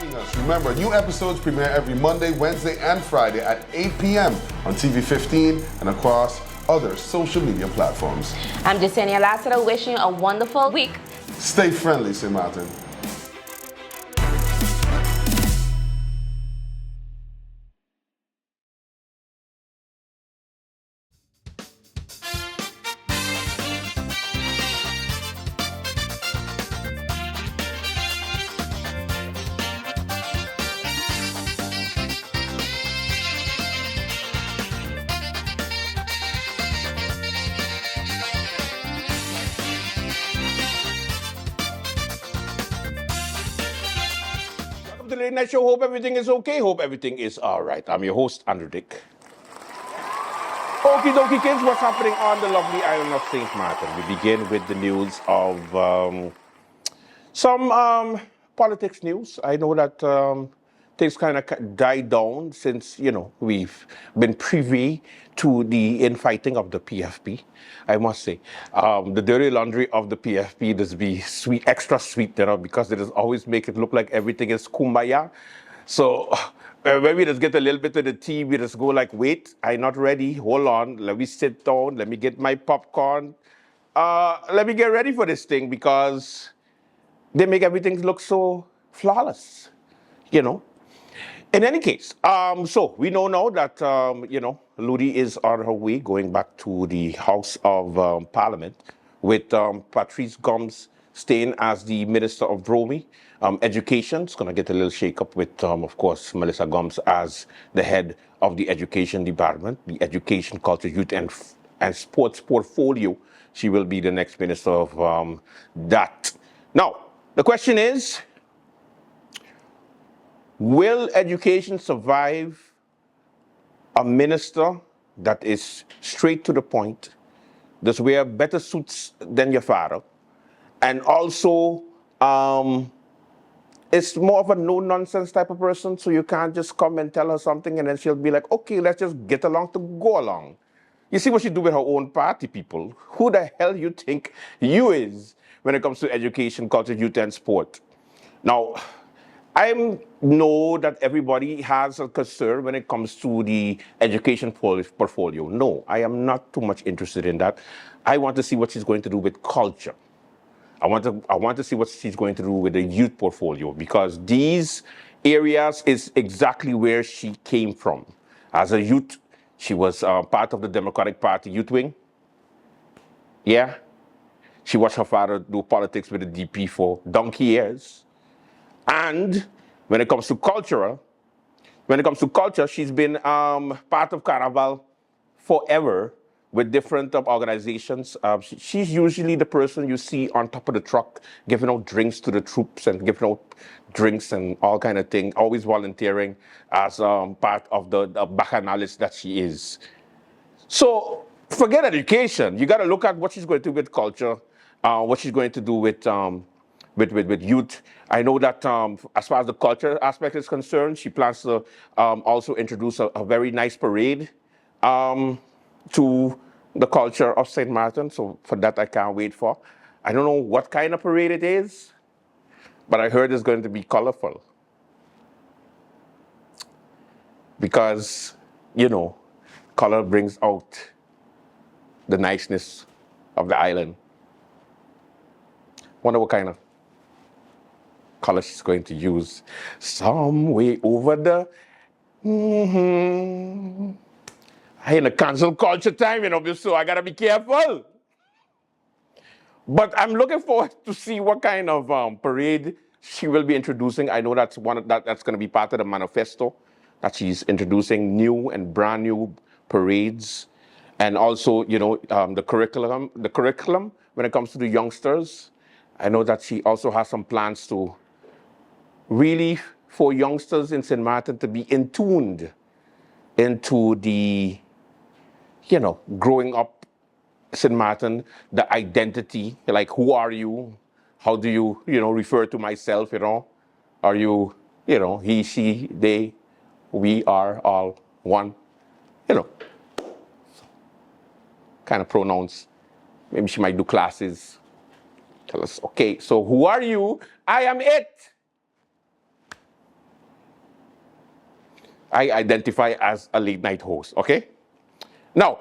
joining us. Remember, new episodes premiere every Monday, Wednesday, and Friday at 8 p.m. on TV 15 and across other social media platforms. I'm Jasenia Lassiter, wishing you a wonderful week. Stay friendly, St. Martin. To the Late Night Show. Hope everything is okay. Hope everything is all right. I'm your host, Andrew Dick. Okie dokie, kids, what's happening on the lovely island of St. Martin? We begin with the news of some politics news. I know that things kind of died down since, we've been privy to the infighting of the PFP. I must say, the dirty laundry of the PFP does be sweet, extra sweet, because it does always make it look like everything is kumbaya. So when we just get a little bit of the tea, we just go like, wait, I'm not ready. Hold on. Let me sit down. Let me get my popcorn. Let me get ready for this thing because they make everything look so flawless, In any case, so we know now that, Ludi is on her way going back to the House of Parliament with Patrice Gomes staying as the Minister of Dromi. Education is going to get a little shake-up with, of course, Melissa Gomes as the head of the Education Department, the Education, Culture, Youth and Sports portfolio. She will be the next minister of that. Now, the question is, will education survive a minister that is straight to the point, does wear better suits than your father, and also is more of a no-nonsense type of person, so you can't just come and tell her something and then she'll be like, okay, let's just get along to go along. You see what she do with her own party, people. Who the hell you think you is when it comes to education, culture, youth, and sport? Now, I know that everybody has a concern when it comes to the education portfolio. No, I am not too much interested in that. I want to see what she's going to do with culture. I want to see what she's going to do with the youth portfolio, because these areas is exactly where she came from. As a youth, she was part of the Democratic Party youth wing. Yeah. She watched her father do politics with the DP for donkey years. And when it comes to culture, she's been part of Carnival forever with different organizations. She's usually the person you see on top of the truck giving out drinks to the troops and giving out drinks and all kind of thing, always volunteering as part of the bacchanalists that she is. So forget education. You got to look at what she's going to do with culture, what she's going to do with youth. I know that as far as the culture aspect is concerned, she plans to also introduce a very nice parade to the culture of St. Martin. So for that, I can't wait for. I don't know what kind of parade it is, but I heard it's going to be colorful. Because, color brings out the niceness of the island. Wonder what kind of color she's going to use. Some way over the... I in a cancel culture time, so I gotta be careful. But I'm looking forward to see what kind of parade she will be introducing. I know that's that's going to be part of the manifesto, that she's introducing new and brand new parades, and also the curriculum when it comes to the youngsters. I know that she also has some plans to really for youngsters in St. Martin to be tuned into the growing up St. Martin, the identity, like who are you? How do you, refer to myself, Are you, he, she, they, we are all one, kind of pronouns. Maybe she might do classes. Tell us, okay, so who are you? I am it. I identify as a late night host, okay? Now,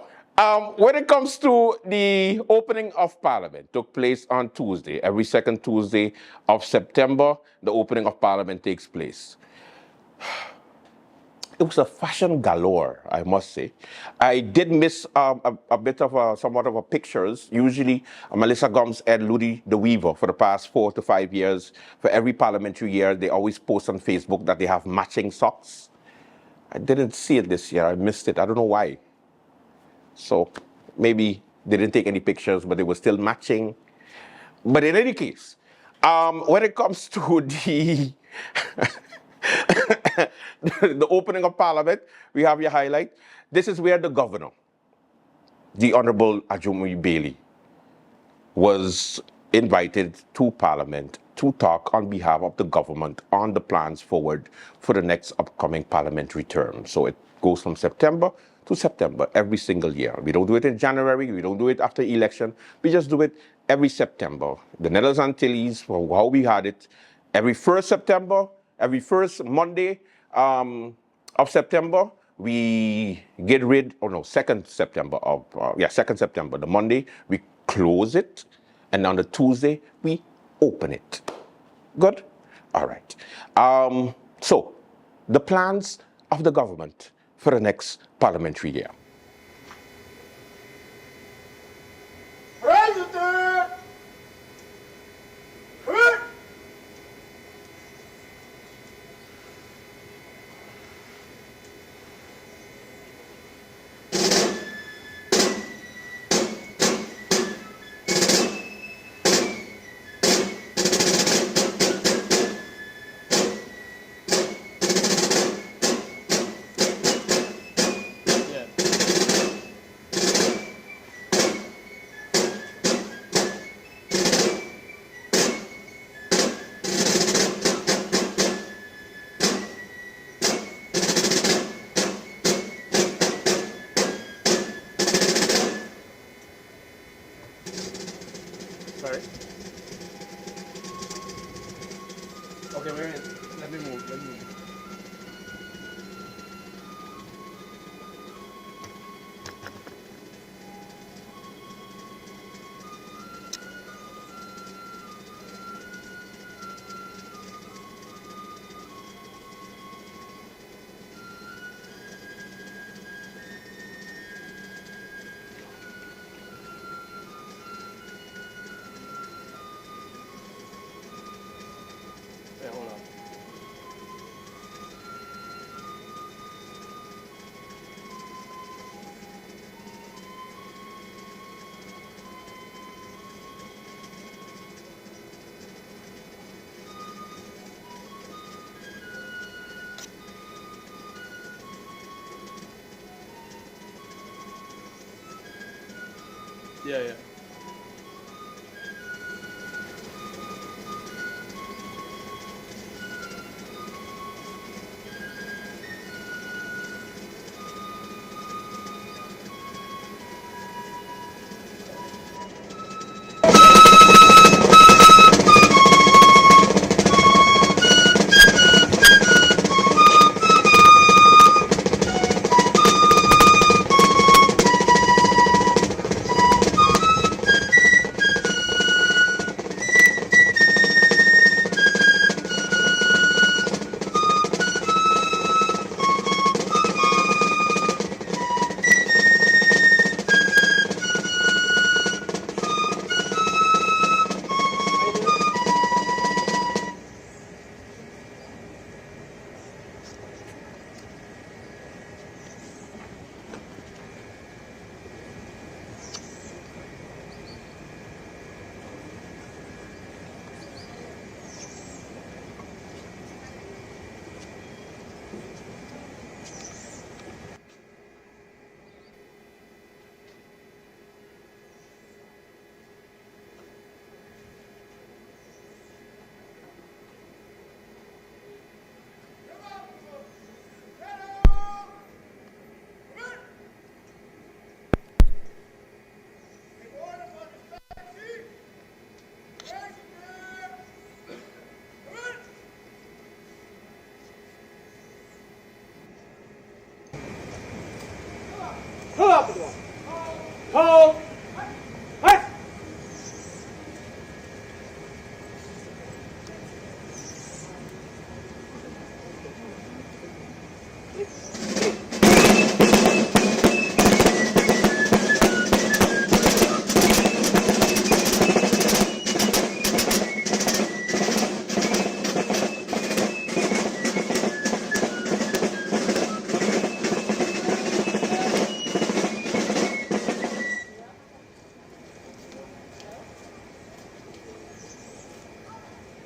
when it comes to the opening of Parliament, took place on Tuesday. Every second Tuesday of September, the opening of Parliament takes place. It was a fashion galore, I must say. I did miss a bit of somewhat of a pictures. Usually, Melissa Gomes and Ludi the Weaver, for the past 4 to 5 years, for every parliamentary year, they always post on Facebook that they have matching socks. I didn't see it this year. I missed it. I don't know why. So maybe they didn't take any pictures, but they were still matching. But in any case, when it comes to the the opening of Parliament, we have your highlight. This is where the governor, the Honorable Ajumi Bailey, was invited to Parliament to talk on behalf of the government on the plans forward for the next upcoming parliamentary term. So it goes from September to September every single year. We don't do it in January, we don't do it after election, we just do it every September. The Netherlands Antilles, for how we had it, every 1st September, every first Monday of September, we get rid, 2nd September of, 2nd September, the Monday, we close it, and on the Tuesday, we open it. Good? All right. So, the plans of the government for the next parliamentary year. President! Sorry? Okay, wait. Let me move. Let me move. Yeah, hold on. Yeah, yeah. up with the ball. Hold. Hey.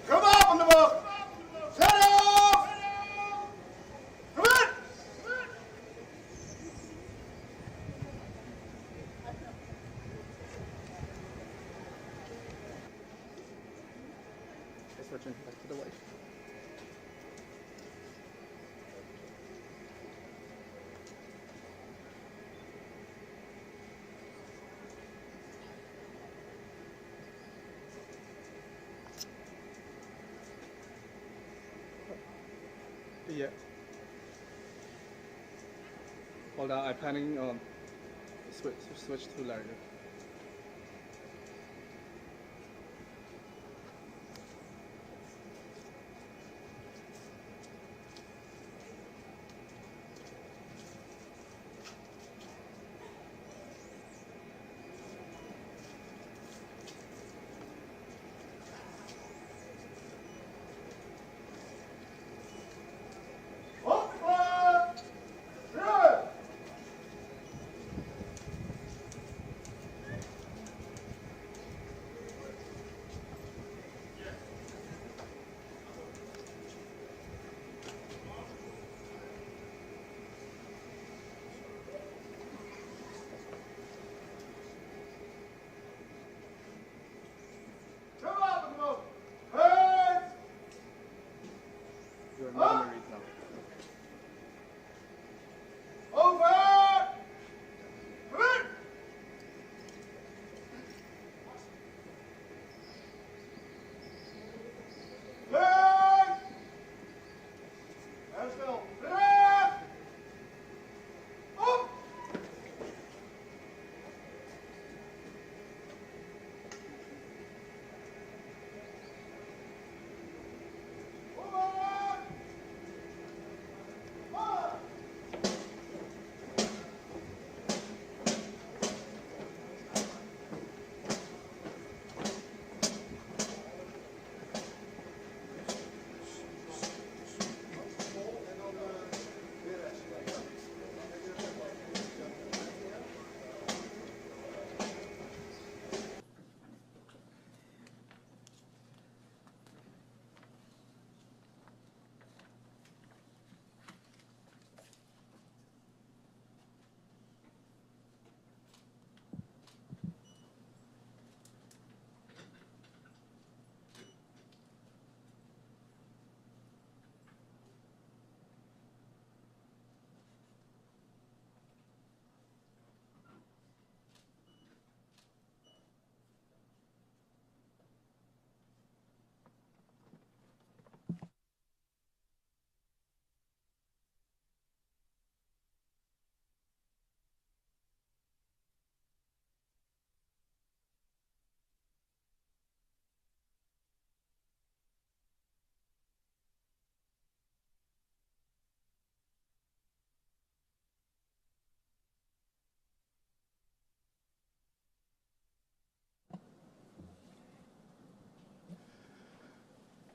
Come up on the ball. Set off. Come in. Switching back to the wife. Yeah. Hold on, I'm planning switch to larger. You're not married now.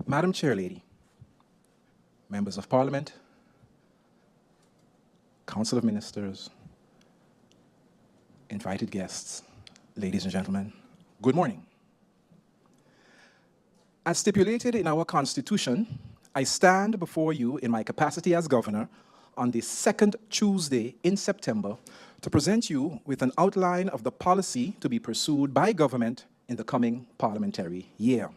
Madam Chairlady, members of Parliament, Council of Ministers, invited guests, ladies and gentlemen, good morning. As stipulated in our Constitution, I stand before you in my capacity as Governor on the second Tuesday in September to present you with an outline of the policy to be pursued by government in the coming parliamentary year.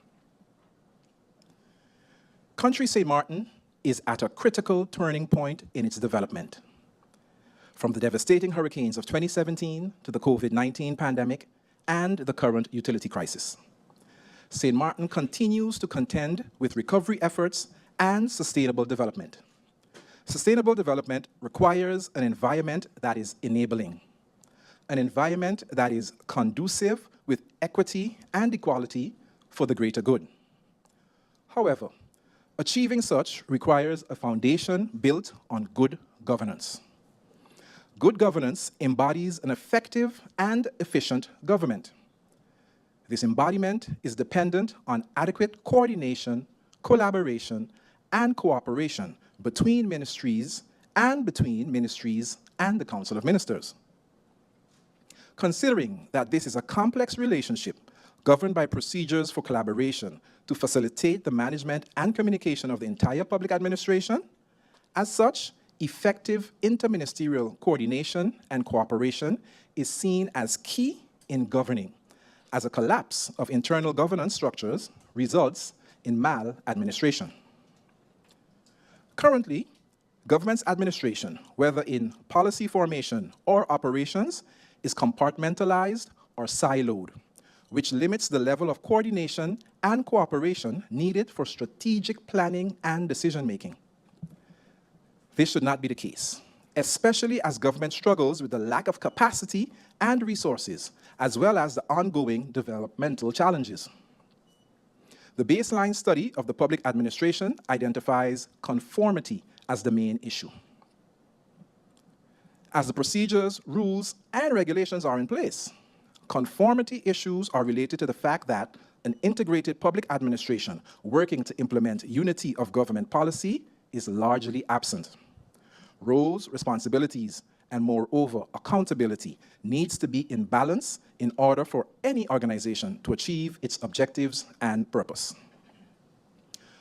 Country St. Martin is at a critical turning point in its development. From the devastating hurricanes of 2017 to the COVID-19 pandemic and the current utility crisis, St. Martin continues to contend with recovery efforts and sustainable development. Sustainable development requires an environment that is enabling. an environment that is conducive with equity and equality for the greater good. However, achieving such requires a foundation built on good governance. Good governance embodies an effective and efficient government. This embodiment is dependent on adequate coordination, collaboration, and cooperation between ministries and between ministries and the Council of Ministers. Considering that this is a complex relationship governed by procedures for collaboration to facilitate the management and communication of the entire public administration, as such, effective interministerial coordination and cooperation is seen as key in governing, as a collapse of internal governance structures results in maladministration. Currently, government's administration, whether in policy formation or operations, is compartmentalized or siloed, which limits the level of coordination and cooperation needed for strategic planning and decision-making. This should not be the case, especially as government struggles with the lack of capacity and resources, as well as the ongoing developmental challenges. The baseline study of the public administration identifies conformity as the main issue. As the procedures, rules, and regulations are in place, conformity issues are related to the fact that an integrated public administration working to implement unity of government policy is largely absent. Roles, responsibilities, and moreover, accountability needs to be in balance in order for any organization to achieve its objectives and purpose.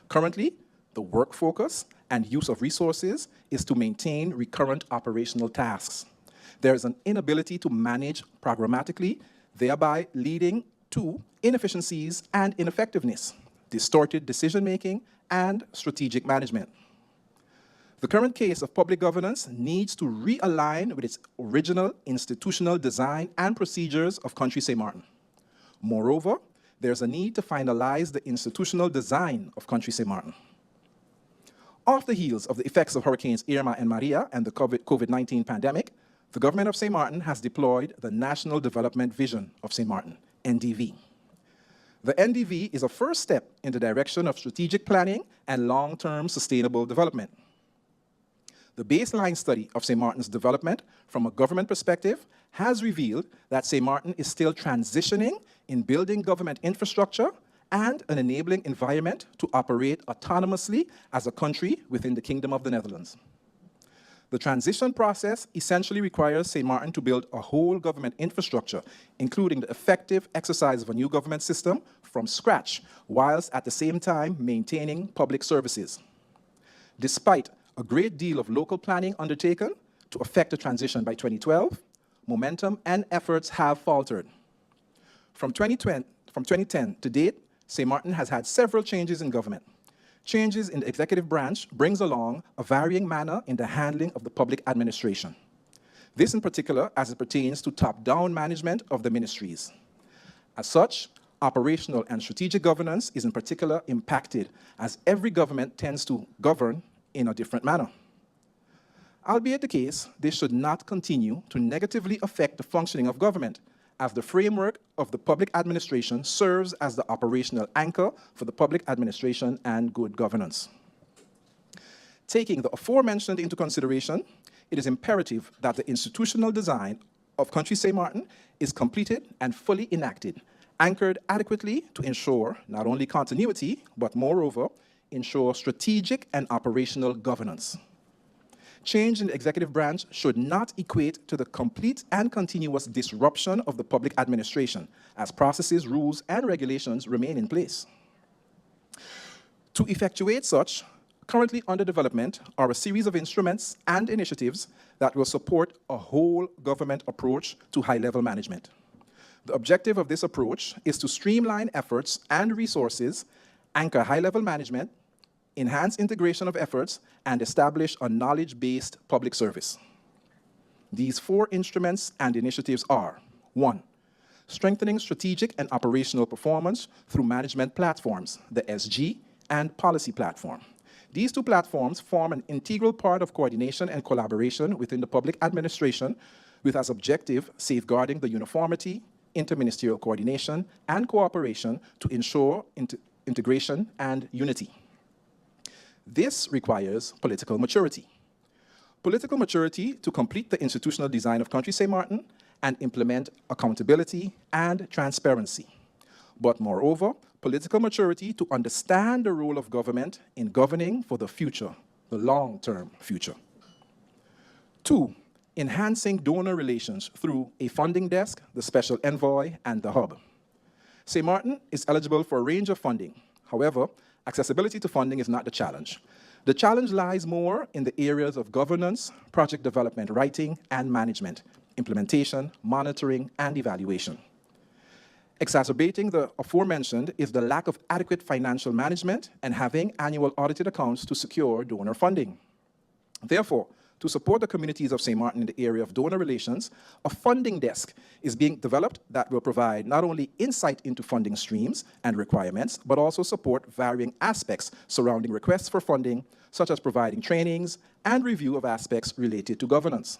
Currently, the work focus and use of resources is to maintain recurrent operational tasks. There is an inability to manage programmatically, thereby leading to inefficiencies and ineffectiveness, distorted decision-making, and strategic management. The current case of public governance needs to realign with its original institutional design and procedures of Country St. Martin. Moreover, there's a need to finalize the institutional design of Country St. Martin. Off the heels of the effects of Hurricanes Irma and Maria and the COVID-19 pandemic, the government of St. Martin has deployed the National Development Vision of St. Martin, NDV. The NDV is a first step in the direction of strategic planning and long-term sustainable development. The baseline study of St. Martin's development from a government perspective has revealed that St. Martin is still transitioning in building government infrastructure and an enabling environment to operate autonomously as a country within the Kingdom of the Netherlands. The transition process essentially requires St. Martin to build a whole government infrastructure, including the effective exercise of a new government system from scratch, whilst at the same time maintaining public services. Despite a great deal of local planning undertaken to effect a transition by 2012, momentum and efforts have faltered. From 2010 to date, St. Martin has had several changes in government. Changes in the executive branch brings along a varying manner in the handling of the public administration. This in particular as it pertains to top-down management of the ministries. As such, operational and strategic governance is in particular impacted as every government tends to govern in a different manner. Albeit the case, this should not continue to negatively affect the functioning of government, as the framework of the public administration serves as the operational anchor for the public administration and good governance. Taking the aforementioned into consideration, it is imperative that the institutional design of Country St. Martin is completed and fully enacted, anchored adequately to ensure not only continuity, but moreover, ensure strategic and operational governance. Change in the executive branch should not equate to the complete and continuous disruption of the public administration, as processes, rules, and regulations remain in place. To effectuate such, currently under development are a series of instruments and initiatives that will support a whole government approach to high-level management. The objective of this approach is to streamline efforts and resources, anchor high-level management, enhance integration of efforts, and establish a knowledge-based public service. These four instruments and initiatives are: 1, strengthening strategic and operational performance through management platforms, the SG and policy platform. These two platforms form an integral part of coordination and collaboration within the public administration with as objective safeguarding the uniformity, interministerial coordination, and cooperation to ensure integration and unity. This requires political maturity. Political maturity to complete the institutional design of Country St. Martin and implement accountability and transparency. But moreover, political maturity to understand the role of government in governing for the future, the long-term future. 2, enhancing donor relations through a funding desk, the Special Envoy, and the Hub. St. Martin is eligible for a range of funding. However, accessibility to funding is not the challenge. The challenge lies more in the areas of governance, project development writing and management, implementation, monitoring, and evaluation. Exacerbating the aforementioned is the lack of adequate financial management and having annual audited accounts to secure donor funding. Therefore, to support the communities of St. Martin in the area of donor relations, a funding desk is being developed that will provide not only insight into funding streams and requirements, but also support varying aspects surrounding requests for funding, such as providing trainings and review of aspects related to governance.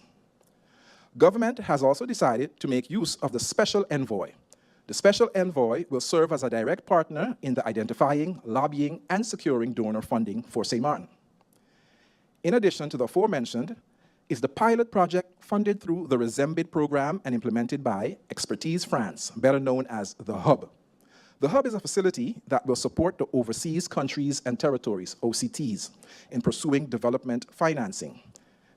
Government has also decided to make use of the Special Envoy. The Special Envoy will serve as a direct partner in the identifying, lobbying, and securing donor funding for St. Martin. In addition to the aforementioned, is the pilot project funded through the Resembid program and implemented by Expertise France, better known as the Hub. The Hub is a facility that will support the overseas countries and territories, OCTs, in pursuing development financing.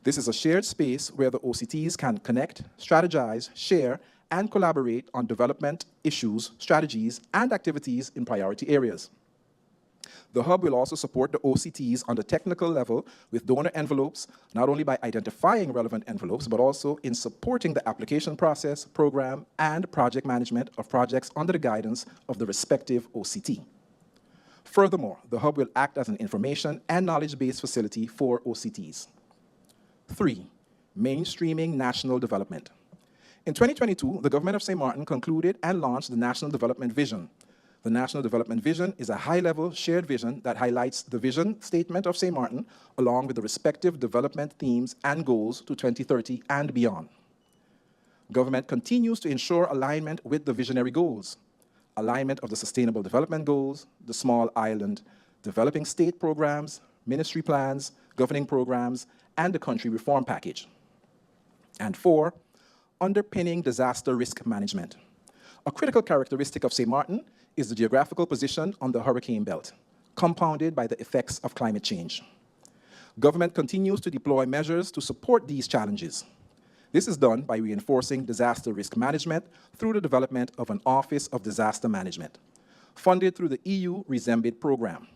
This is a shared space where the OCTs can connect, strategize, share, and collaborate on development issues, strategies, and activities in priority areas. The Hub will also support the OCTs on the technical level with donor envelopes, not only by identifying relevant envelopes, but also in supporting the application process, program, and project management of projects under the guidance of the respective OCT. Furthermore, the Hub will act as an information and knowledge-based facility for OCTs. 3, mainstreaming national development. In 2022, the government of St. Martin concluded and launched the National Development Vision. The National Development Vision is a high-level shared vision that highlights the vision statement of St. Martin along with the respective development themes and goals to 2030 and beyond. Government continues to ensure alignment with the visionary goals, alignment of the Sustainable Development Goals, the Small Island Developing State Programs, ministry plans, governing programs, and the Country Reform Package. And 4, underpinning disaster risk management. A critical characteristic of St. Martin is the geographical position on the hurricane belt, compounded by the effects of climate change. Government continues to deploy measures to support these challenges. This is done by reinforcing disaster risk management through the development of an Office of Disaster Management, funded through the EU Resembid program.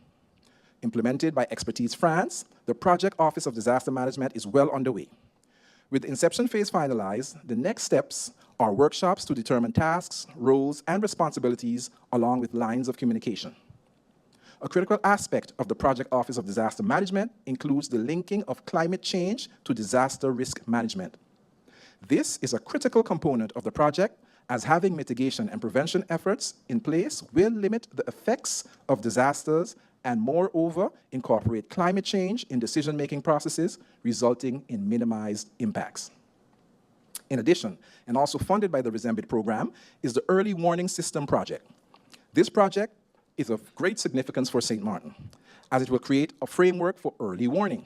Implemented by Expertise France, the Project Office of Disaster Management is well underway. With the inception phase finalized, the next steps are workshops to determine tasks, roles, and responsibilities along with lines of communication. A critical aspect of the Project Office of Disaster Management includes the linking of climate change to disaster risk management. This is a critical component of the project, as having mitigation and prevention efforts in place will limit the effects of disasters and moreover incorporate climate change in decision-making processes, resulting in minimized impacts. In addition, and also funded by the Resembid program, is the Early Warning System project. This project is of great significance for St. Martin, as it will create a framework for early warning.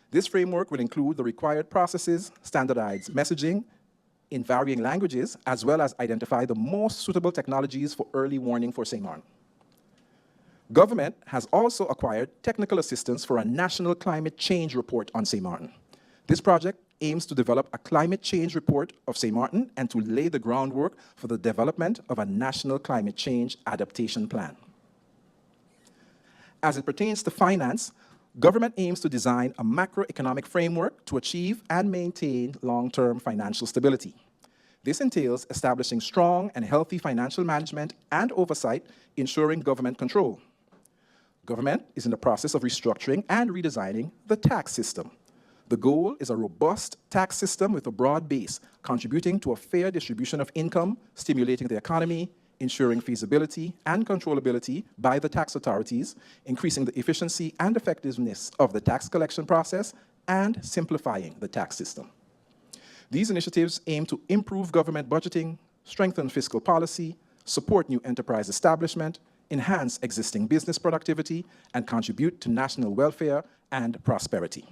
This framework will include the required processes, standardized messaging in varying languages, as well as identify the most suitable technologies for early warning for St. Martin. Government has also acquired technical assistance for a national climate change report on St. Martin. This project aims to develop a climate change report of St. Martin and to lay the groundwork for the development of a national climate change adaptation plan. As it pertains to finance, government aims to design a macroeconomic framework to achieve and maintain long-term financial stability. This entails establishing strong and healthy financial management and oversight, ensuring government control. Government is in the process of restructuring and redesigning the tax system. The goal is a robust tax system with a broad base, contributing to a fair distribution of income, stimulating the economy, ensuring feasibility and controllability by the tax authorities, increasing the efficiency and effectiveness of the tax collection process, and simplifying the tax system. These initiatives aim to improve government budgeting, strengthen fiscal policy, support new enterprise establishment, enhance existing business productivity, and contribute to national welfare and prosperity.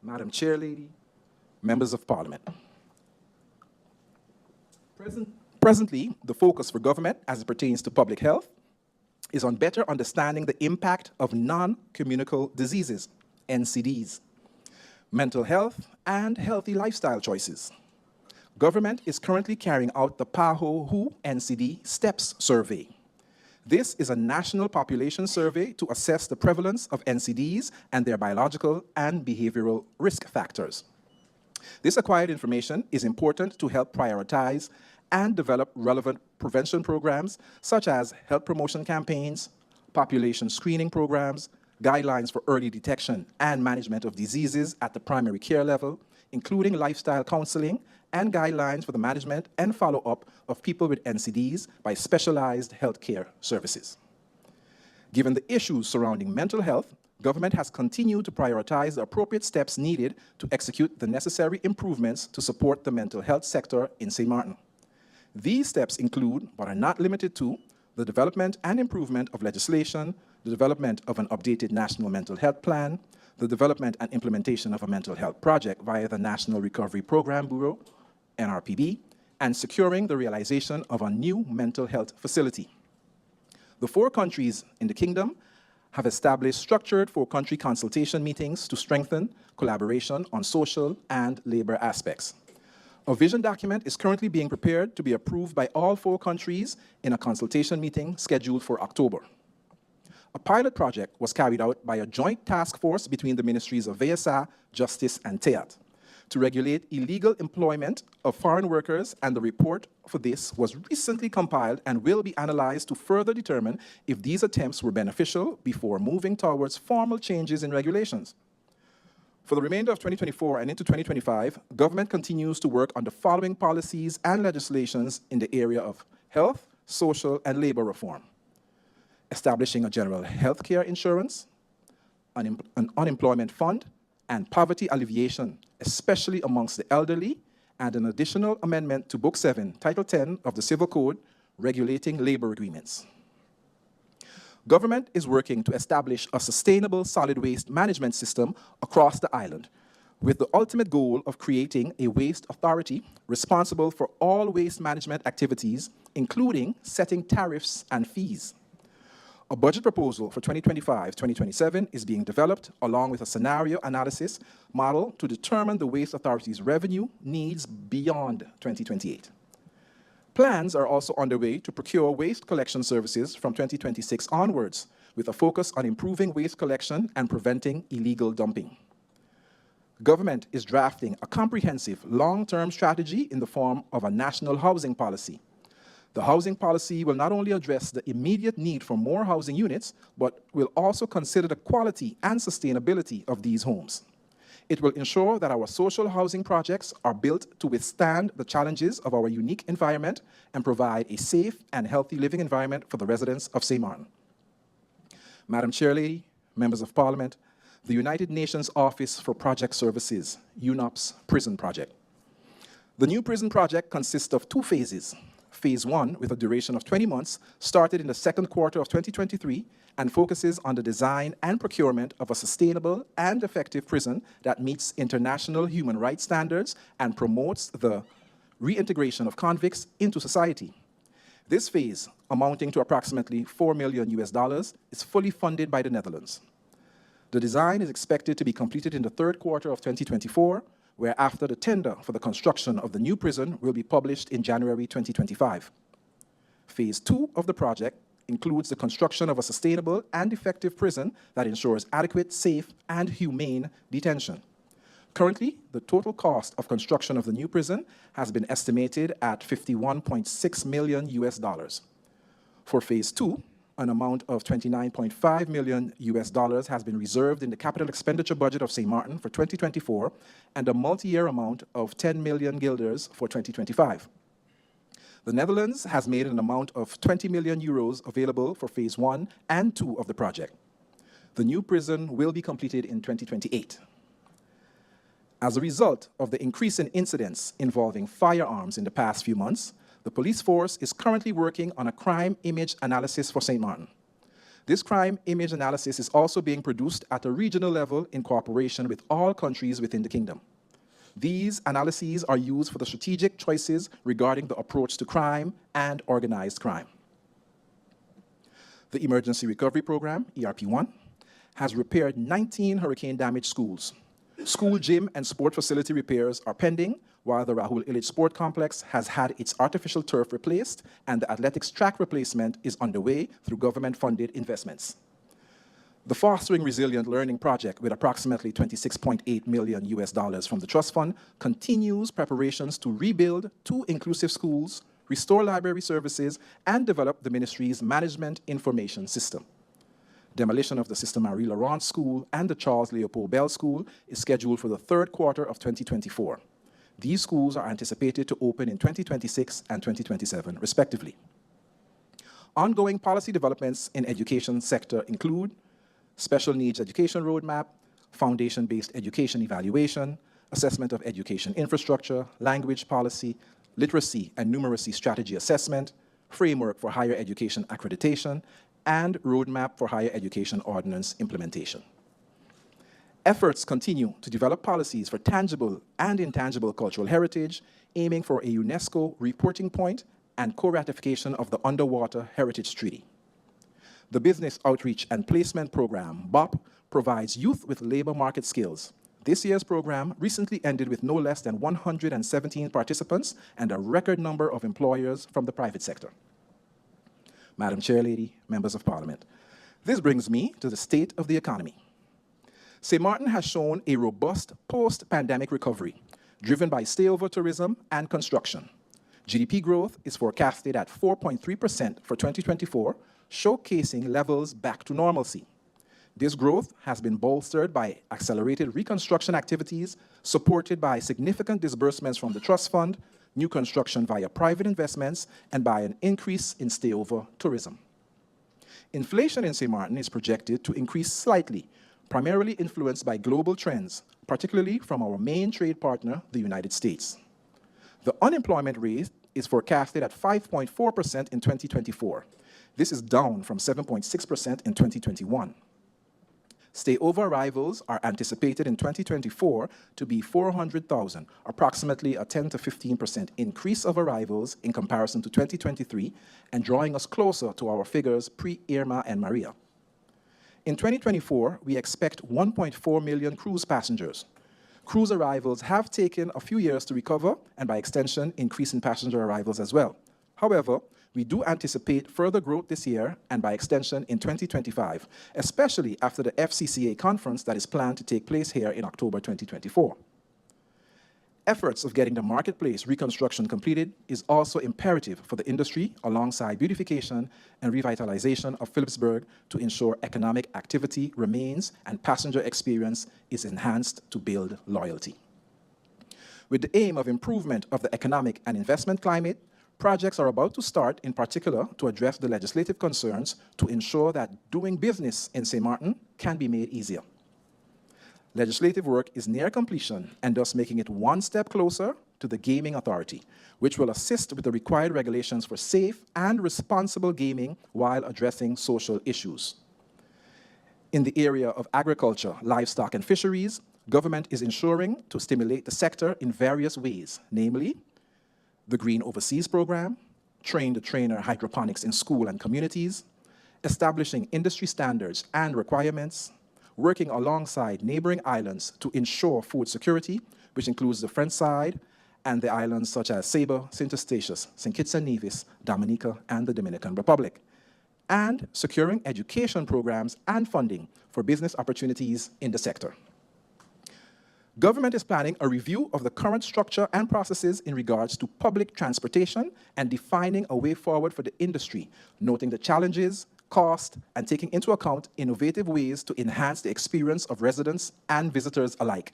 Madam Chairlady, members of Parliament. Presently, the focus for government as it pertains to public health is on better understanding the impact of non-communicable diseases, NCDs, mental health, and healthy lifestyle choices. Government is currently carrying out the PAHO-WHO NCD STEPS survey. This is a national population survey to assess the prevalence of NCDs and their biological and behavioral risk factors. This acquired information is important to help prioritize and develop relevant prevention programs such as health promotion campaigns, population screening programs, guidelines for early detection and management of diseases at the primary care level, including lifestyle counseling, and guidelines for the management and follow-up of people with NCDs by specialized healthcare services. Given the issues surrounding mental health, government has continued to prioritize the appropriate steps needed to execute the necessary improvements to support the mental health sector in St. Martin. These steps include, but are not limited to, the development and improvement of legislation, the development of an updated national mental health plan, the development and implementation of a mental health project via the National Recovery Program Bureau, NRPB, and securing the realization of a new mental health facility. The 4 countries in the Kingdom have established structured 4-country consultation meetings to strengthen collaboration on social and labor aspects. A vision document is currently being prepared to be approved by all 4 countries in a consultation meeting scheduled for October. A pilot project was carried out by a joint task force between the ministries of VSA, Justice, and TEAT to regulate illegal employment of foreign workers, and the report for this was recently compiled and will be analyzed to further determine if these attempts were beneficial before moving towards formal changes in regulations. For the remainder of 2024 and into 2025, government continues to work on the following policies and legislations in the area of health, social, and labor reform: establishing a general health care insurance, an unemployment fund, and poverty alleviation, especially amongst the elderly, and an additional amendment to Book 7, Title 10 of the Civil Code, regulating labor agreements. Government is working to establish a sustainable solid waste management system across the island, with the ultimate goal of creating a waste authority responsible for all waste management activities, including setting tariffs and fees. A budget proposal for 2025-2027 is being developed along with a scenario analysis model to determine the waste authority's revenue needs beyond 2028. Plans are also underway to procure waste collection services from 2026 onwards, with a focus on improving waste collection and preventing illegal dumping. Government is drafting a comprehensive long-term strategy in the form of a national housing policy. The housing policy will not only address the immediate need for more housing units, but will also consider the quality and sustainability of these homes. It will ensure that our social housing projects are built to withstand the challenges of our unique environment and provide a safe and healthy living environment for the residents of St. Martin. Madam Chairlady, members of Parliament, the United Nations Office for Project Services, UNOPS Prison Project. The new prison project consists of 2 phases. Phase 1, with a duration of 20 months, started in the second quarter of 2023 and focuses on the design and procurement of a sustainable and effective prison that meets international human rights standards and promotes the reintegration of convicts into society. This phase, amounting to approximately $4 million, is fully funded by the Netherlands. The design is expected to be completed in the third quarter of 2024, whereafter the tender for the construction of the new prison will be published in January 2025. Phase 2 of the project includes the construction of a sustainable and effective prison that ensures adequate, safe, and humane detention. Currently, the total cost of construction of the new prison has been estimated at $51.6 million. For Phase 2, an amount of $29.5 million has been reserved in the capital expenditure budget of St. Martin for 2024, and a multi-year amount of 10 million guilders for 2025. The Netherlands has made an amount of 20 million euros available for Phase 1 and 2 of the project. The new prison will be completed in 2028. As a result of the increase in incidents involving firearms in the past few months, the police force is currently working on a crime image analysis for St. Martin. This crime image analysis is also being produced at a regional level in cooperation with all countries within the kingdom. These analyses are used for the strategic choices regarding the approach to crime and organized crime. The Emergency Recovery Program, ERP1, has repaired 19 hurricane-damaged schools. School gym and sport facility repairs are pending, while the Rahul Illich Sport Complex has had its artificial turf replaced and the athletics track replacement is underway through government-funded investments. The Fostering Resilient Learning Project, with approximately $26.8 million from the Trust Fund, continues preparations to rebuild 2 inclusive schools, restore library services, and develop the ministry's management information system. Demolition of the Sister Marie Laurent School and the Charles Leopold Bell School is scheduled for the 3rd quarter of 2024. These schools are anticipated to open in 2026 and 2027, respectively. Ongoing policy developments in education sector include Special Needs Education Roadmap, Foundation-Based Education Evaluation, Assessment of Education Infrastructure, Language Policy, Literacy and Numeracy Strategy Assessment, Framework for Higher Education Accreditation, and Roadmap for Higher Education Ordinance Implementation. Efforts continue to develop policies for tangible and intangible cultural heritage, aiming for a UNESCO reporting point and co-ratification of the Underwater Heritage Treaty. The Business Outreach and Placement Program, BOP, provides youth with labor market skills. This year's program recently ended with no less than 117 participants and a record number of employers from the private sector. Madam Chairlady, Members of Parliament, this brings me to the state of the economy. St. Martin has shown a robust post-pandemic recovery, driven by stayover tourism and construction. GDP growth is forecasted at 4.3% for 2024, showcasing levels back to normalcy. This growth has been bolstered by accelerated reconstruction activities, supported by significant disbursements from the Trust Fund, new construction via private investments, and by an increase in stayover tourism. Inflation in St. Martin is projected to increase slightly, primarily influenced by global trends, particularly from our main trade partner, the United States. The unemployment rate is forecasted at 5.4% in 2024. This is down from 7.6% in 2021. Stayover arrivals are anticipated in 2024 to be 400,000, approximately a 10 to 15% increase of arrivals in comparison to 2023, and drawing us closer to our figures pre-Irma and Maria. In 2024, we expect 1.4 million cruise passengers. Cruise arrivals have taken a few years to recover, and by extension, increase in passenger arrivals as well. However, we do anticipate further growth this year and by extension in 2025, especially after the FCCA conference that is planned to take place here in October 2024. Efforts of getting the marketplace reconstruction completed is also imperative for the industry alongside beautification and revitalization of Phillipsburg to ensure economic activity remains and passenger experience is enhanced to build loyalty. With the aim of improvement of the economic and investment climate, projects are about to start, in particular, to address the legislative concerns to ensure that doing business in St. Martin can be made easier. Legislative work is near completion and thus making it one step closer to the Gaming Authority, which will assist with the required regulations for safe and responsible gaming while addressing social issues. In the area of agriculture, livestock, and fisheries, government is ensuring to stimulate the sector in various ways, namely, the Green Overseas Program, Train the Trainer hydroponics in school and communities, establishing industry standards and requirements, working alongside neighboring islands to ensure food security, which includes the French side and the islands such as Saba, St. Eustatius, St. Kitts and Nevis, Dominica, and the Dominican Republic, and securing education programs and funding for business opportunities in the sector. Government is planning a review of the current structure and processes in regards to public transportation and defining a way forward for the industry, noting the challenges, cost, and taking into account innovative ways to enhance the experience of residents and visitors alike.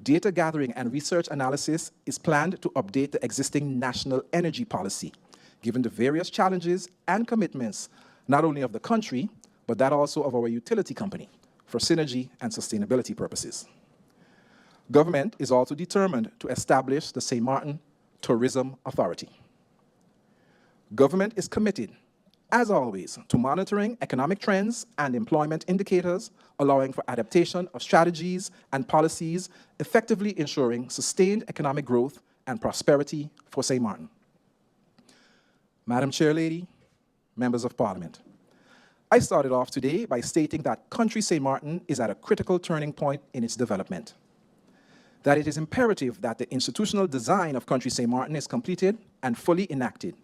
Data gathering and research analysis is planned to update the existing national energy policy, given the various challenges and commitments, not only of the country, but that also of our utility company, for synergy and sustainability purposes. Government is also determined to establish the St. Martin Tourism Authority. Government is committed, as always, to monitoring economic trends and employment indicators, allowing for adaptation of strategies and policies, effectively ensuring sustained economic growth and prosperity for St. Martin. Madam Chairlady, members of Parliament, I started off today by stating that country St. Martin is at a critical turning point in its development, that it is imperative that the institutional design of country St. Martin is completed and fully enacted,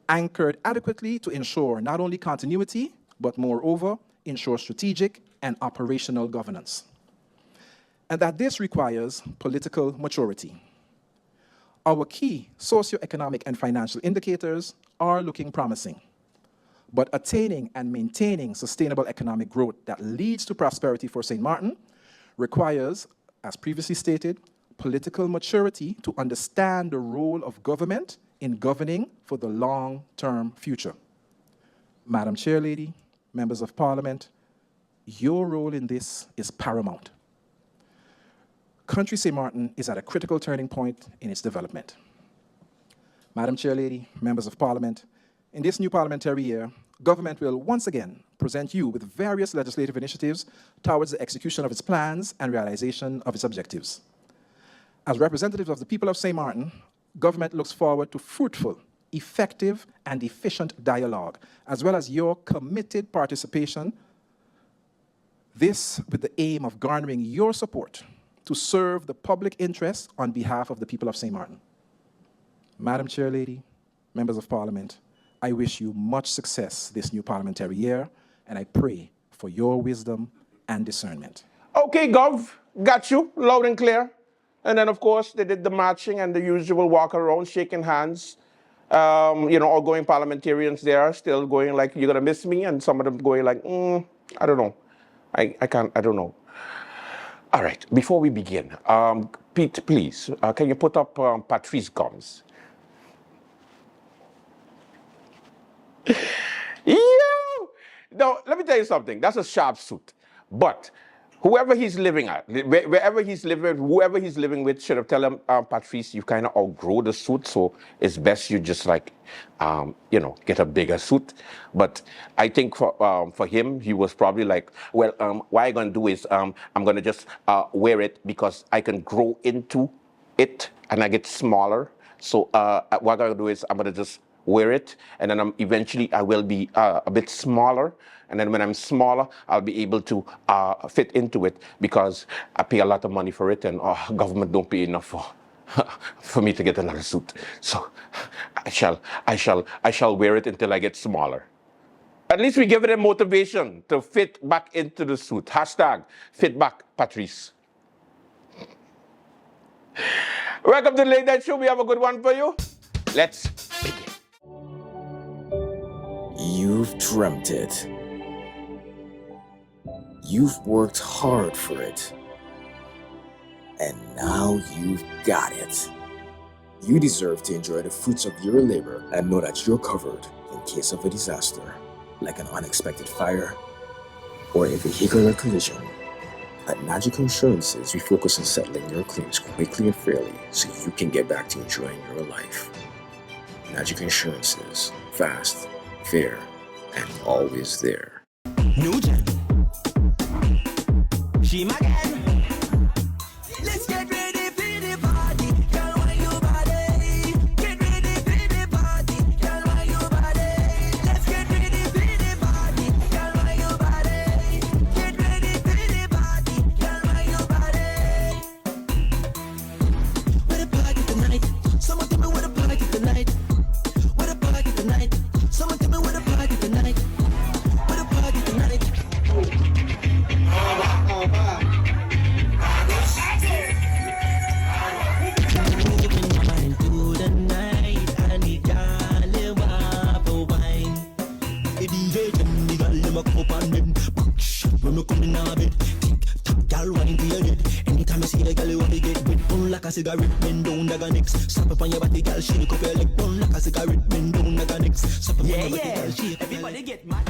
anchored adequately to ensure not only continuity, but moreover, ensure strategic and operational governance, and that this requires political maturity. Our key socioeconomic and financial indicators are looking promising, but attaining and maintaining sustainable economic growth that leads to prosperity for St. Martin requires, as previously stated, political maturity to understand the role of government in governing for the long-term future. Madam Chairlady, members of Parliament, your role in this is paramount. Country St. Martin is at a critical turning point in its development. Madam Chairlady, members of Parliament, in this new parliamentary year, government will once again present you with various legislative initiatives towards the execution of its plans and realization of its objectives. As representatives of the people of St. Martin, government looks forward to fruitful, effective, and efficient dialogue, as well as your committed participation, this with the aim of garnering your support to serve the public interest on behalf of the people of St. Martin. Madam Chairlady, members of Parliament, I wish you much success this new parliamentary year, and I pray for your wisdom and discernment. Okay, Gov, got you, loud and clear. And then, of course, they did the marching and the usual walk around, shaking hands. Outgoing parliamentarians there still going like, you're going to miss me, and some of them going like, I don't know. I don't know. All right, before we begin, Pete, please, can you put up Patrice Gomes? Yeah. Now, let me tell you something. That's a sharp suit. But whoever he's living at, wherever he's living, whoever he's living with, should have tell him, Patrice, you kind of outgrow the suit, so it's best you just like, get a bigger suit. But I think for him, he was probably like, well, what I'm going to do is I'm going to just wear it because I can grow into it and I get smaller. So what I'm going to do is I'm going to just wear it, and then eventually I will be a bit smaller, and then when I'm smaller, I'll be able to fit into it because I pay a lot of money for it, and government don't pay enough for me to get another suit. So I shall wear it until I get smaller. At least we give it a motivation to fit back into the suit. Hashtag fit back Patrice. Welcome to the Late Night Show. We have a good one for you. Let's begin. You've dreamt it. You've worked hard for it. And now you've got it. You deserve to enjoy the fruits of your labor and know that you're covered in case of a disaster, like an unexpected fire or a vehicular collision. At Magic Insurances, we focus on settling your claims quickly and fairly so you can get back to enjoying your life. Magic Insurances, fast, fair, and always there. New Gen. She my gang. Let's get ready for the party. Girl, want your body. Get ready for the party. Girl, want your body. Let's get ready for the party. Girl, want your body. Get ready for the party. Girl, want your body. Where the party tonight? Someone tell me where the party tonight. Where the party tonight? Someone tell me where the party tonight. Where the party tonight? When we come in our bed, tick tock, girl, wine to your head. Anytime I see a girl, you want to get wet. Burn like a cigarette, bend down, dagger next. Slap up on your body, girl, shake up your leg. Burn like a cigarette, bend down, dagger next. Slap up on your body, girl, shake up your leg. Everybody get mad.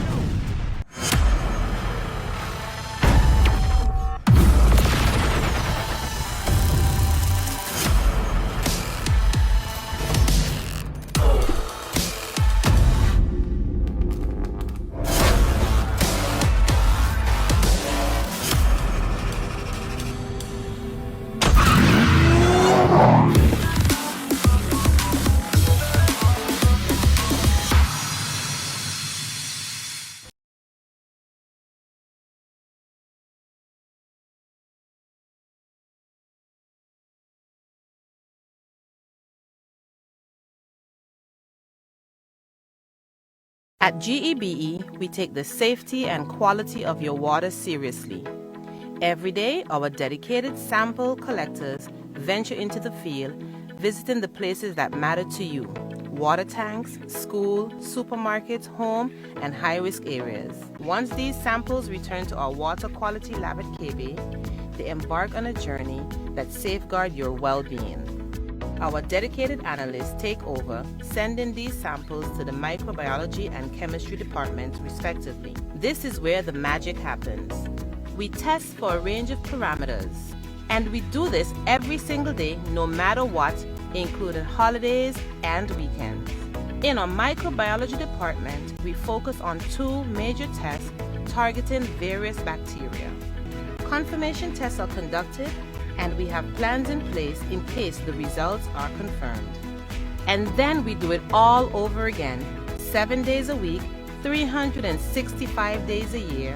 At GEBE, we take the safety and quality of your water seriously. Every day, our dedicated sample collectors venture into the field, visiting the places that matter to you: water tanks, school, supermarkets, home, and high-risk areas. Once these samples return to our water quality lab at KB, they embark on a journey that safeguards your well-being. Our dedicated analysts take over, sending these samples to the microbiology and chemistry departments, respectively. This is where the magic happens. We test for a range of parameters, and we do this every single day, no matter what, including holidays and weekends. In our microbiology department, we focus on 2 major tests targeting various bacteria. Confirmation tests are conducted, and we have plans in place in case the results are confirmed. And then we do it all over again, 7 days a week, 365 days a year.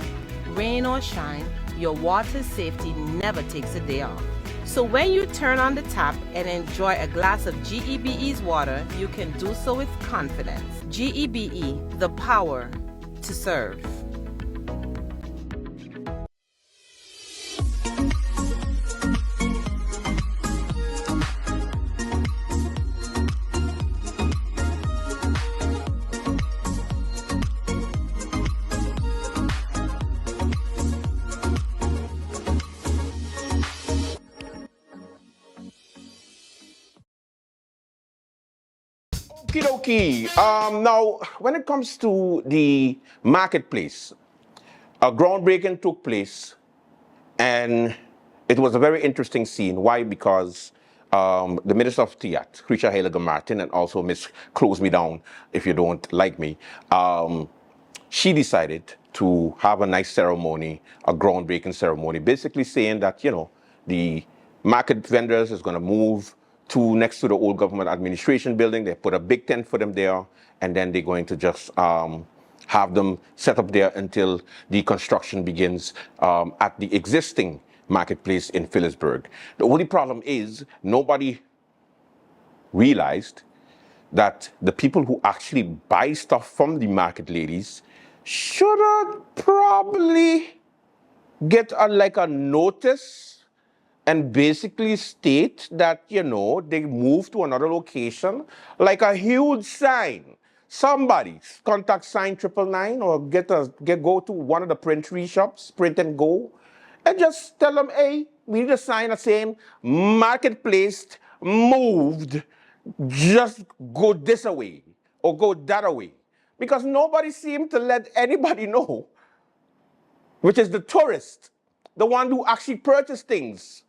Rain or shine, your water safety never takes a day off. So when you turn on the tap and enjoy a glass of GEBE's water, you can do so with confidence. GEBE, the power to serve. Okie dokie. Now, when it comes to the marketplace, a groundbreaking took place, and it was a very interesting scene. Why? Because the Minister of Tiat, Krisha Heiliger Martin, and also Miss Close Me Down If You Don't Like Me, she decided to have a nice ceremony, a groundbreaking ceremony, basically saying that, you know, the market vendors is going to move to next to the old government administration building. They put a big tent for them there, and then they're going to just have them set up there until the construction begins at the existing marketplace in Phillipsburg. The only problem is nobody realized that the people who actually buy stuff from the market ladies should have probably get like a notice and basically state that, you know, they move to another location, like a huge sign. Somebody contact sign 999 or go to one of the printry shops, Print and Go, and just tell them, hey, we need a sign that saying marketplace moved, just go this away or go that away. Because nobody seemed to let anybody know, which is the tourist, the one who actually purchased things,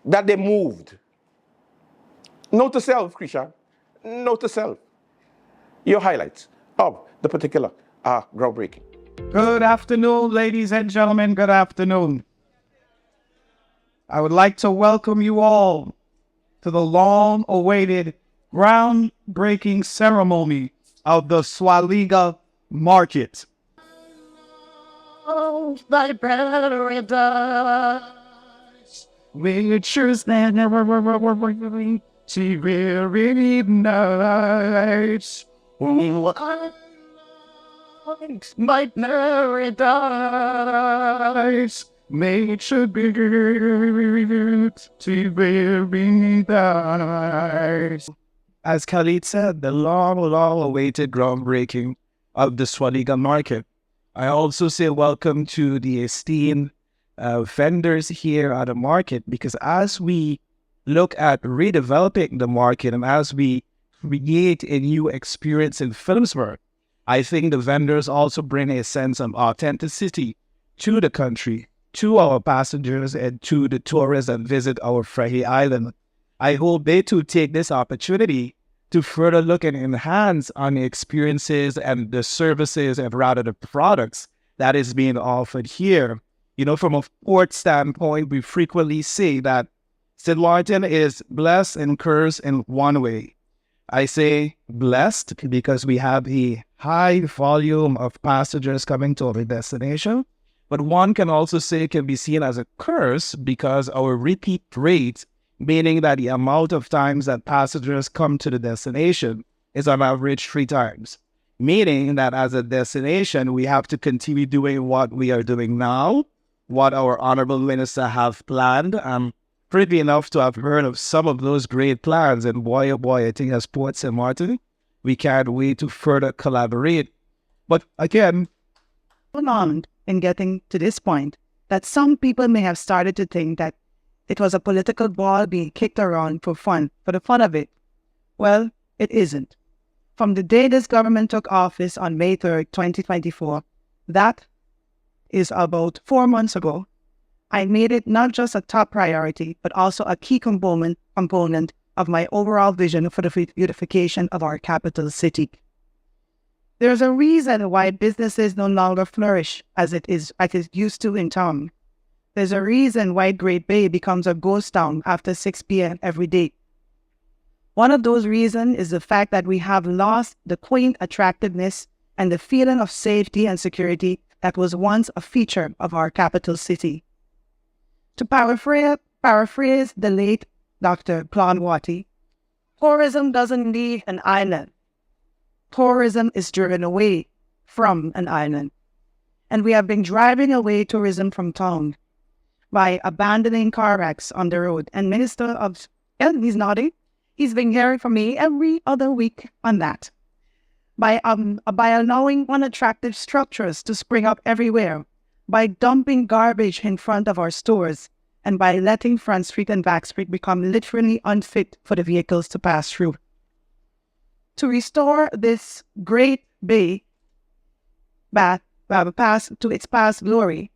that they moved. Note to self, Krisha. Note to self. Your highlights of the particular groundbreaking. Good afternoon, ladies and gentlemen. Good afternoon. I would like to welcome you all to the long-awaited groundbreaking ceremony of the Swaliga Market. Oh, my paradise. We choose that to very nice. My paradise. Made should be to very nice. As Khalid said, the long-awaited groundbreaking of the Swaliga Market. I also say welcome to the esteemed vendors here at the market, because as we look at redeveloping the market and as we create a new experience in Phillipsburg, I think the vendors also bring a sense of authenticity to the country, to our passengers, and to the tourists that visit our Frehi Island. I hope they too take this opportunity to further look and enhance on the experiences and the services and rather the products that is being offered here. You know, from a port standpoint, we frequently say that St. Martin is blessed and cursed in one way. I say blessed because we have a high volume of passengers coming to our destination, but one can also say it can be seen as a curse because our repeat rate, meaning that the amount of times that passengers come to the destination, is on average 3 times. meaning that as a destination, we have to continue doing what we are doing now, what our Honorable Minister have planned. I'm pretty enough to have heard of some of those great plans, and boy, oh boy, I think as Port St. Martin, we can't wait to further collaborate. But again, on in getting to this point, that some people may have started to think that it was a political ball being kicked around for fun, for the fun of it. Well, it isn't. From the day this government took office on May 3rd, 2024, that is about 4 months ago, I made it not just a top priority, but also a key component of my overall vision for the beautification of our capital city. There's a reason why businesses no longer flourish as it used to in town. There's a reason why Great Bay becomes a ghost town after 6 p.m. every day. One of those reasons is the fact that we have lost the quaint attractiveness and the feeling of safety and security that was once a feature of our capital city. To paraphrase the late Dr. Claude Watty, tourism doesn't leave an island. Tourism is driven away from an island. And we have been driving away tourism from town by abandoning car wrecks on the road. And Minister of, he's nodding, he's been hearing from me every other week on that. By allowing unattractive structures to spring up everywhere, by dumping garbage in front of our stores, and by letting Front Street and Back Street become literally unfit for the vehicles to pass through. To restore this great bay back to its past glory,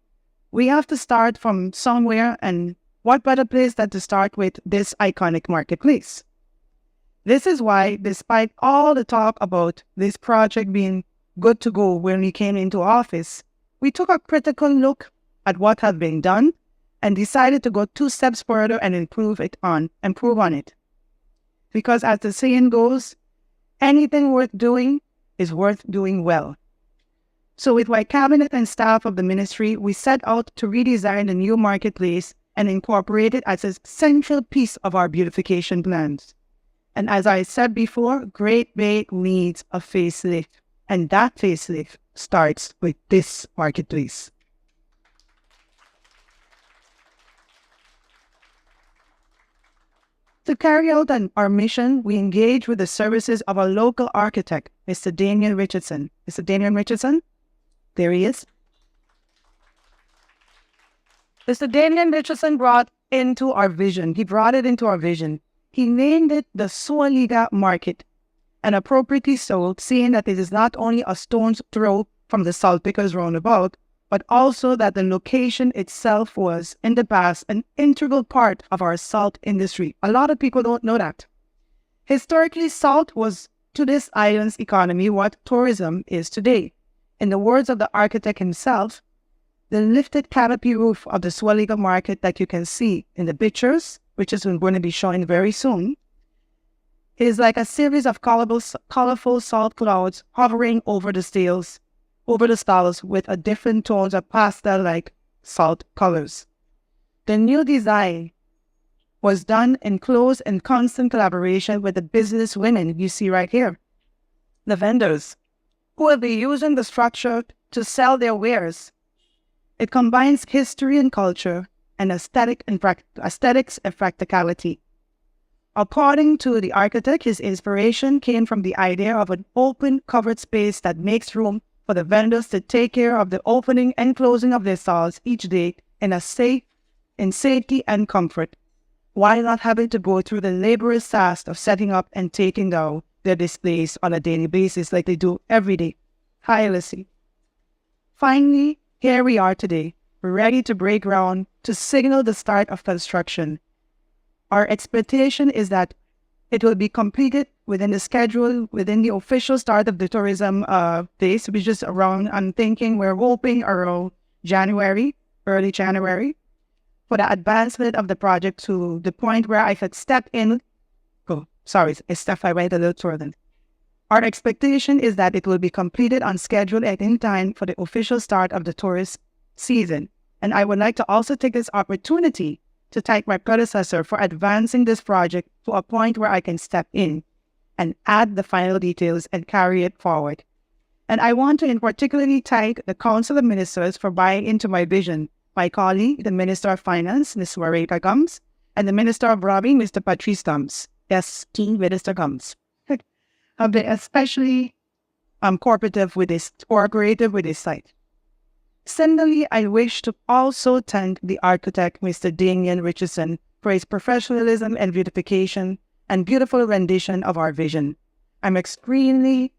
we have to start from somewhere, and what better place than to start with this iconic marketplace? This is why, despite all the talk about this project being good to go when we came into office, we took a critical look at what had been done and decided to go 2 steps further and improve on it. Because as the saying goes, anything worth doing is worth doing well. So with my cabinet and staff of the ministry, we set out to redesign the new marketplace and incorporate it as a central piece of our beautification plans. And as I said before, Great Bay needs a facelift. And that facelift starts with this marketplace. To carry out our mission, we engage with the services of a local architect, Mr. Damian Richardson. Mr. Damian Richardson? There he is. Mr. Damian Richardson brought into our vision. He brought it into our vision. He named it the Sualiga Market, and appropriately so, seeing that it is not only a stone's throw from the salt pickers roundabout, but also that the location itself was, in the past, an integral part of our salt industry. A lot of people don't know that. Historically, salt was to this island's economy what tourism is today. In the words of the architect himself, the lifted canopy roof of the Sualiga Market that you can see in the pictures, which is going to be showing very soon, is like a series of colorful salt clouds hovering over the stalls with a different tones of pastel-like salt colors. The new design was done in close and constant collaboration with the business women you see right here, the vendors, who will be using the structure to sell their wares. It combines history and culture and aesthetics and practicality. According to the architect, his inspiration came from the idea of an open, covered space that makes room for the vendors to take care of the opening and closing of their stalls each day in safety and comfort, while not having to go through the laborious task of setting up and taking down their displays on a daily basis like they do every day, tirelessly. Finally, here we are today, ready to break ground to signal the start of construction. Our expectation is that it will be completed within the schedule, within the official start of the tourism days, which is around, we're hoping around January, early January, for the advancement of the project to the point where I could step in. Oh, sorry, I went a little further. Our expectation is that it will be completed on schedule and in time for the official start of the tourist season. And I would like to also take this opportunity to thank my predecessor for advancing this project to a point where I can step in and add the final details and carry it forward. And I want to in particularly thank the Council of Ministers for buying into my vision, my colleague, the Minister of Finance, Ms. Wareka Gums, and the Minister of Robbing, Mr. Patrice Gums. Yes, King Minister Gums. Have been especially cooperative with this site. Similarly, I wish to also thank the architect, Mr. Damian Richardson, for his professionalism and beautification and beautiful rendition of our vision. I'm extremely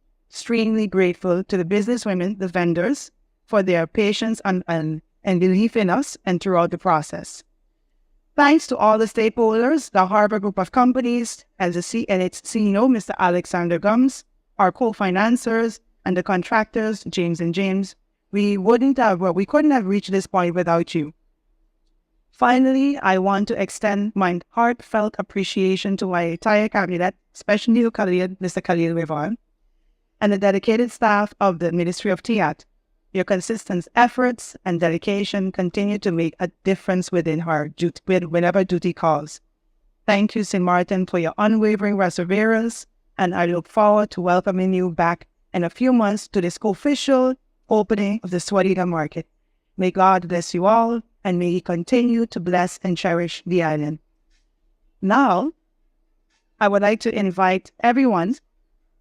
grateful to the businesswomen, the vendors, for their patience and belief in us and throughout the process. Thanks to all the stakeholders, the Harbor Group of Companies, and its CEO, Mr. Alexander Gums, our co-financers, and the contractors, James and James. We couldn't have reached this point without you. Finally, I want to extend my heartfelt appreciation to my entire cabinet, especially to Mr. Khalil Rivan, and the dedicated staff of the Ministry of TIAT. Your consistent efforts and dedication continue to make a difference whenever duty calls. Thank you, St. Martin, for your unwavering perseverance, and I look forward to welcoming you back in a few months to this official opening of the Swadida market. May God bless you all, and may He continue to bless and cherish the island. Now, I would like to invite everyone,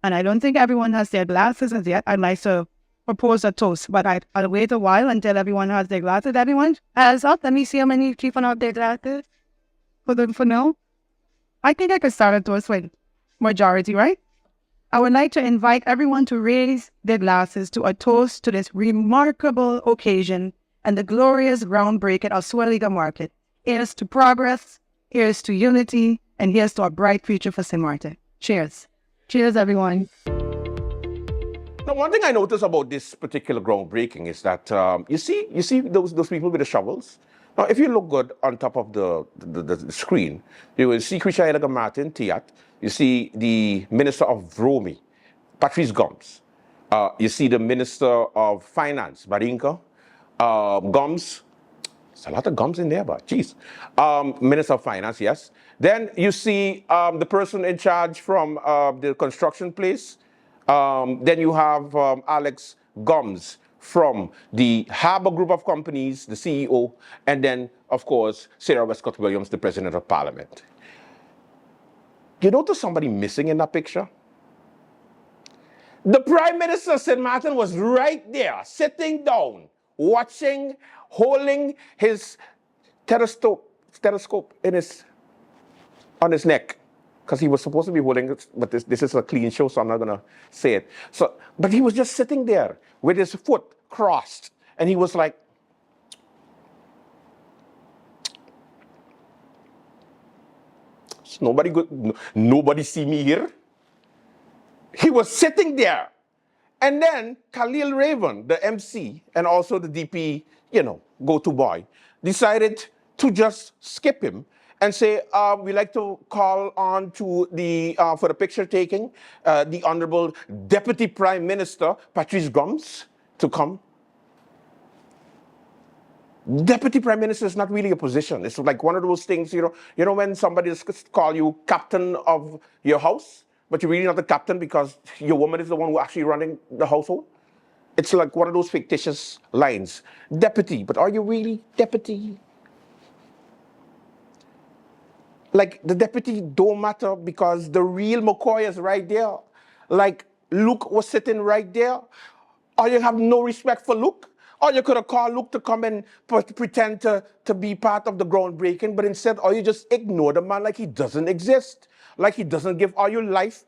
and I don't think everyone has their glasses as yet. I'd like to propose a toast, but I'll wait a while until everyone has their glasses. Everyone, hands up. Let me see how many people have their glasses. For now, I think I could start a toast with majority, right? I would like to invite everyone to raise their glasses to a toast to this remarkable occasion and the glorious groundbreaking of Swaliga Market. Here's to progress, here's to unity, and here's to a bright future for St. Martin. Cheers. Cheers, everyone. Now, one thing I noticed about this particular groundbreaking is that you see those people with the shovels. Now, if you look good on top of the screen, you will see Krisha Martin, Tiat. You see the Minister of Romy, Patrice Gums. You see the Minister of Finance, Barinka Gums. There's a lot of gums in there, but geez. Minister of Finance, yes. Then you see the person in charge from the construction place. Then you have Alex Gums from the Harbor Group of Companies, the CEO, and then, of course, Sarah Westcott Williams, the President of Parliament. You notice somebody missing in that picture? The Prime Minister of St. Martin was right there, sitting down, watching, holding his stethoscope on his neck. Because he was supposed to be holding it, but this is a clean show, so I'm not going to say it. But he was just sitting there with his foot crossed, and he was like, nobody see me here. He was sitting there. And then Khalil Raven, the MC, and also the DP, go-to boy, decided to just skip him and say, we'd like to call on to for the picture taking, the Honorable Deputy Prime Minister, Patrice Gums, to come. Deputy Prime Minister is not really a position. It's like one of those things, when somebody call you captain of your house, but you're really not the captain because your woman is the one who actually running the household. It's like one of those fictitious lines. Deputy, but are you really deputy? Like, the deputy don't matter because the real McCoy is right there. Like, Luke was sitting right there. Or you have no respect for Luke. Or you could have called Luke to come and pretend to be part of the groundbreaking, but instead, or you just ignore the man like he doesn't exist. Like he doesn't give all your life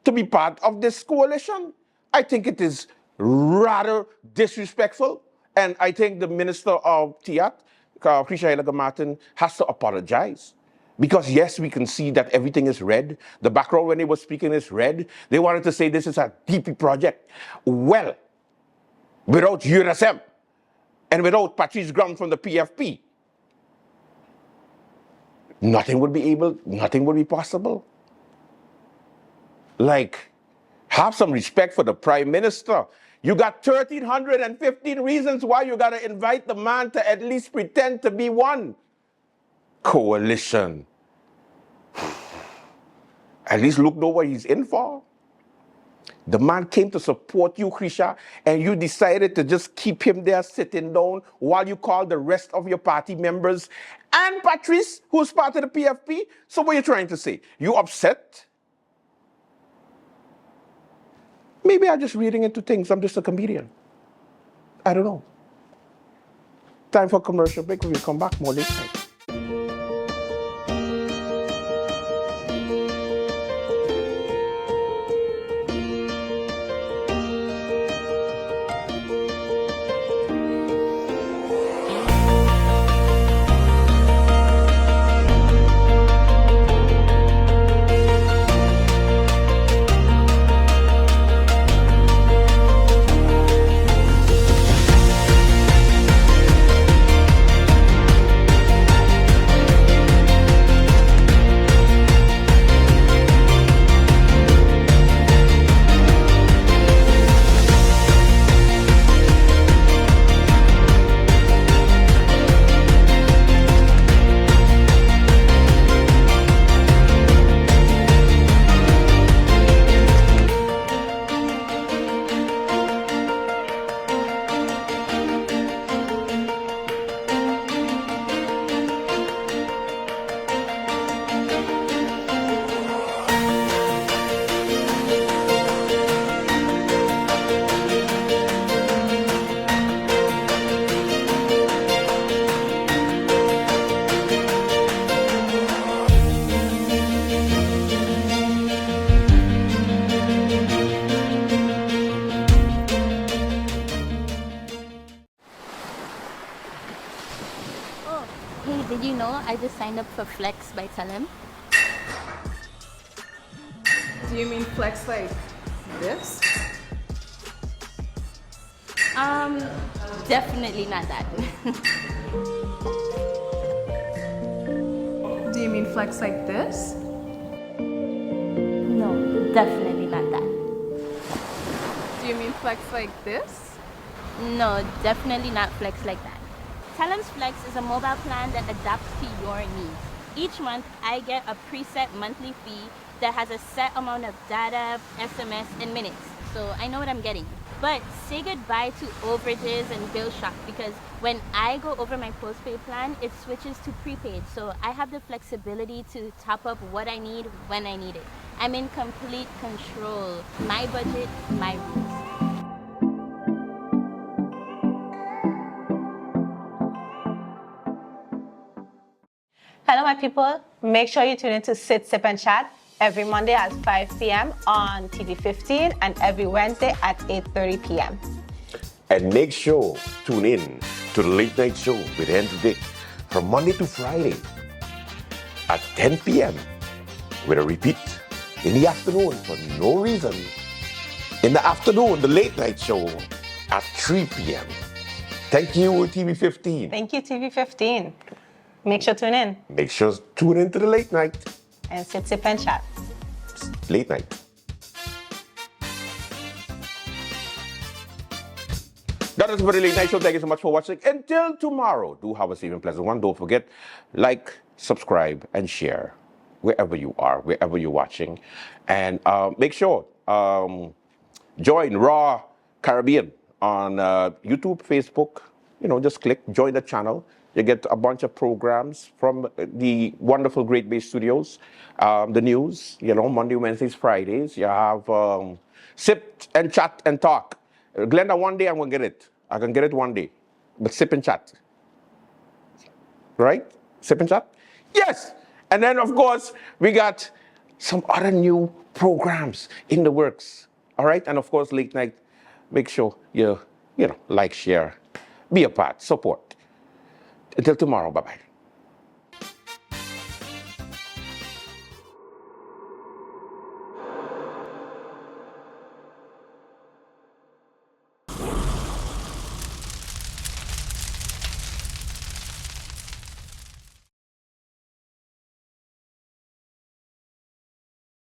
to be part of this coalition. I think it is rather disrespectful. And I think the Minister of TIAT, Krisha Martin, has to apologize. Because yes, we can see that everything is red. The background when they were speaking is red. They wanted to say this is a DP project. Well, without UNSM and without Patrice Gums from the PFP, nothing would be possible. Like, have some respect for the Prime Minister. You got 1,315 reasons why you got to invite the man to at least pretend to be one. Coalition. At least Luke know what he's in for. The man came to support you, Krisha, and you decided to just keep him there sitting down while you called the rest of your party members and Patrice, who's part of the PFP. So what are you trying to say? You upset? Maybe I'm just reading into things. I'm just a comedian. I don't know. Time for a commercial break. When we come back, more late night. Hey, did you know I just signed up for Flex by Telem? Do you mean flex like this? Definitely not that. Do you mean flex like this? No, definitely not that. Do you mean flex like this? No, definitely not Flex like that. Telem's Flex is a mobile plan that adapts to your needs. Each month, I get a preset monthly fee that has a set amount of data, SMS, and minutes. So I know what I'm getting. But say goodbye to overages and bill shock, because when I go over my postpaid plan, it switches to prepaid. So I have the flexibility to top up what I need when I need it. I'm in complete control. My budget, my rules. Hello, my people. Make sure you tune in to Sit, Sip, and Chat every Monday at 5 p.m. on TV 15 and every Wednesday at 8:30 p.m. And make sure tune in to the Late Night Show with Andrew Dick from Monday to Friday at 10 p.m. with a repeat in the afternoon for no reason. In the afternoon, the Late Night Show at 3 p.m. Thank you, TV 15. Thank you, TV 15. Make sure to tune in. Make sure to tune in to the Late Night. And Sit, Sip, and Chat. Late Night. That is for the Late Night Show. Thank you so much for watching. Until tomorrow, do have a safe and pleasant one. Don't forget, like, subscribe, and share wherever you are, wherever you're watching. And make sure, join Raw Caribbean on YouTube, Facebook. You know, just click, join the channel. You get a bunch of programs from the wonderful Great Bay Studios, the news, you know, Monday, Wednesdays, Fridays. You have Sip and Chat and Talk. Glenda, one day I'm going to get it. I can get it one day. But Sip and Chat. Right? Sip and Chat? Yes! And then, of course, we got some other new programs in the works. All right? And, of course, Late Night. Make sure you like, share, be a part, support. Until tomorrow, bye-bye.